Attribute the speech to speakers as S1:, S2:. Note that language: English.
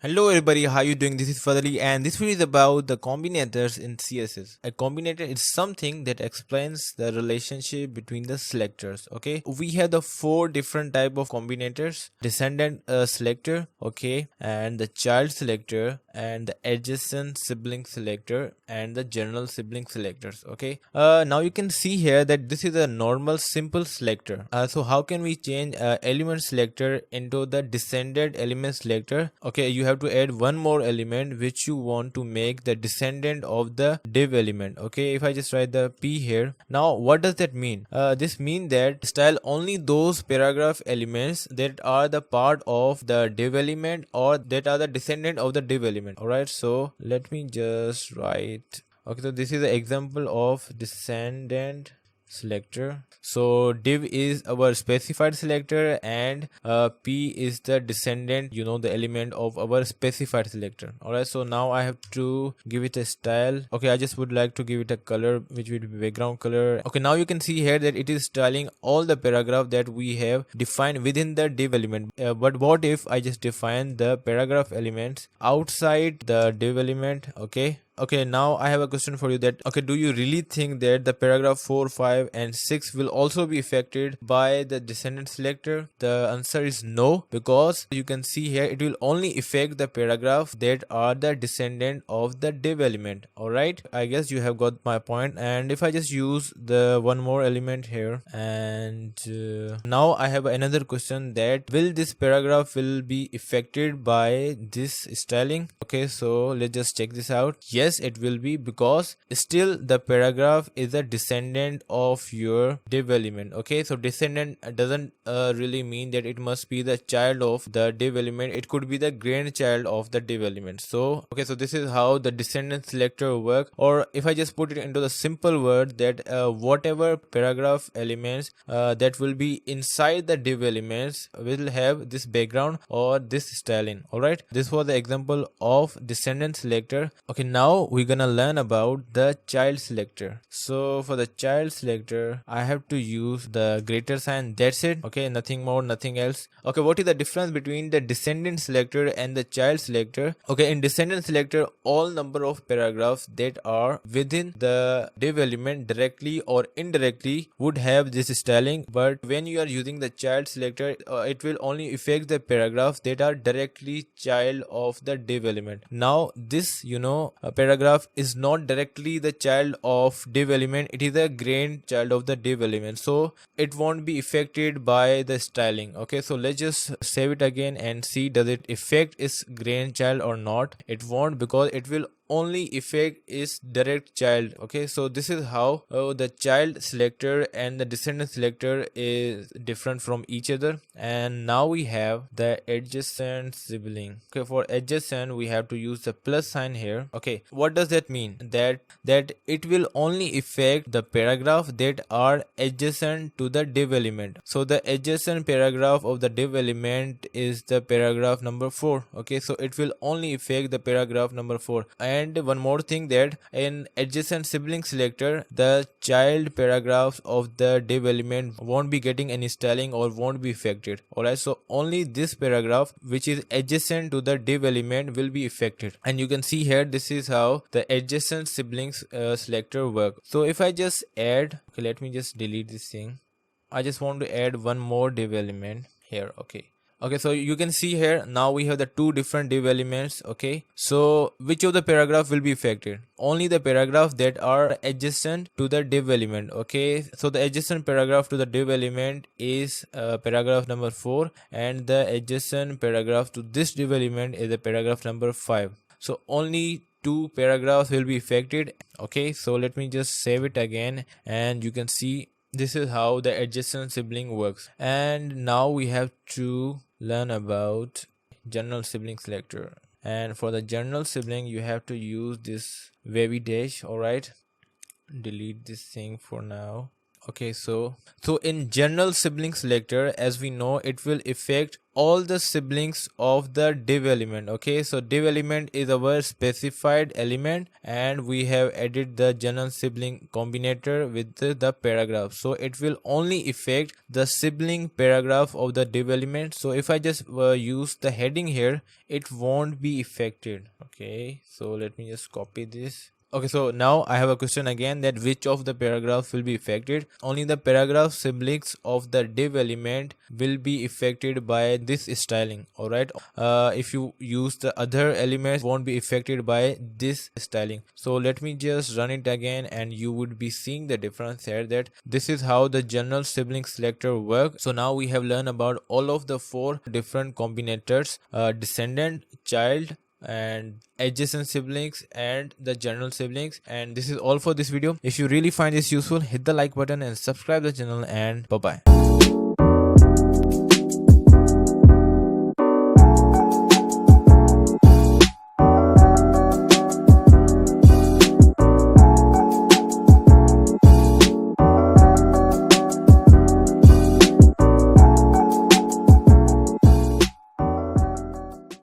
S1: Hello everybody, how you doing? This is Fadli and this video is about the combinators in CSS. A combinator is something that explains the relationship between the selectors. Okay, we have the four different type of combinators: descendant selector, okay, and the child selector, and the adjacent sibling selector, and the general sibling selectors. Okay, now you can see here that this is a normal simple selector. So how can we change element selector into the descendant element selector? Okay, you have to add one more element which you want to make the descendant of the div element. Okay, if I just write the p here, now what does that mean? This means that style only those paragraph elements that are the part of the div element or that are the descendant of the div element. All right, so let me just write. Okay, so this is an example of descendant selector. So div is our specified selector and p is the descendant, the element of our specified selector. All right, so now I have to give it a style. Okay, I just would like to give it a color which will be background color. Okay, now you can see here that it is styling all the paragraph that we have defined within the div element. But what if I just define the paragraph elements outside the div element? Okay, now I have a question for you that, okay, do you really think that the paragraph 4, 5 and 6 will also be affected by the descendant selector? The answer is no, because you can see here it will only affect the paragraph that are the descendant of the div element. Alright, I guess you have got my point. And if I just use the one more element here, and now I have another question that will this paragraph will be affected by this styling? Okay, so let's just check this out. Yes, it will be, because still the paragraph is a descendant of your div element. Okay, so descendant doesn't really mean that it must be the child of the div element. It could be the grandchild of the div element. So okay, so this is how the descendant selector work. Or if I just put it into the simple word, that whatever paragraph elements that will be inside the div elements will have this background or this styling. All right, this was the example of descendant selector. Okay, now we're gonna learn about the child selector. So for the child selector, I have to use the greater sign. That's it. Okay, nothing more, nothing else. Okay, what is the difference between the descendant selector and the child selector? Okay, in descendant selector, all number of paragraphs that are within the div element directly or indirectly would have this styling. But when you are using the child selector, it will only affect the paragraphs that are directly child of the div element. Now this paragraph is not directly the child of div element, it is a grandchild of the div element, so it won't be affected by the styling. Okay, so let's just save it again and see does it affect its grandchild or not. It won't, because it will only affect is direct child. Okay, so this is how the child selector and the descendant selector is different from each other. And now we have the adjacent sibling. Okay, for adjacent we have to use the plus sign here. Okay, what does that mean? That it will only affect the paragraph that are adjacent to the div element. So the adjacent paragraph of the div element is the paragraph number 4. Okay, so it will only affect the paragraph number 4. And one more thing, that in adjacent sibling selector, the child paragraphs of the div element won't be getting any styling or won't be affected. Alright, so only this paragraph which is adjacent to the div element will be affected. And you can see here, this is how the adjacent siblings selector work. So if I just add, okay, let me just delete this thing. I just want to add one more div element here. Okay, so you can see here, now we have the two different div elements. Okay, so which of the paragraph will be affected? Only the paragraph that are adjacent to the div element. Okay, so the adjacent paragraph to the div element is paragraph number 4, and the adjacent paragraph to this div element is the paragraph number 5. So only two paragraphs will be affected. Okay, so let me just save it again, and you can see this is how the adjacent sibling works. And now we have to learn about general sibling selector. And for the general sibling, you have to use this wavy dash. All right, delete this thing for now. Okay, so in general sibling selector, as we know, it will affect all the siblings of the div element. Okay, so div element is our specified element, and we have added the general sibling combinator with the paragraph, so it will only affect the sibling paragraph of the div element. So if I just use the heading here, it won't be affected. Okay, so let me just copy this. Okay, so now I have a question again, that which of the paragraphs will be affected. Only the paragraph siblings of the div element will be affected by this styling. Alright, if you use the other elements, won't be affected by this styling. So let me just run it again, and you would be seeing the difference here, that this is how the general sibling selector works. So now we have learned about all of the 4 different combinators: descendant, child, and adjacent siblings, and the general siblings. And this is all for this video. If you really find this useful, hit the like button and subscribe the channel, and bye bye.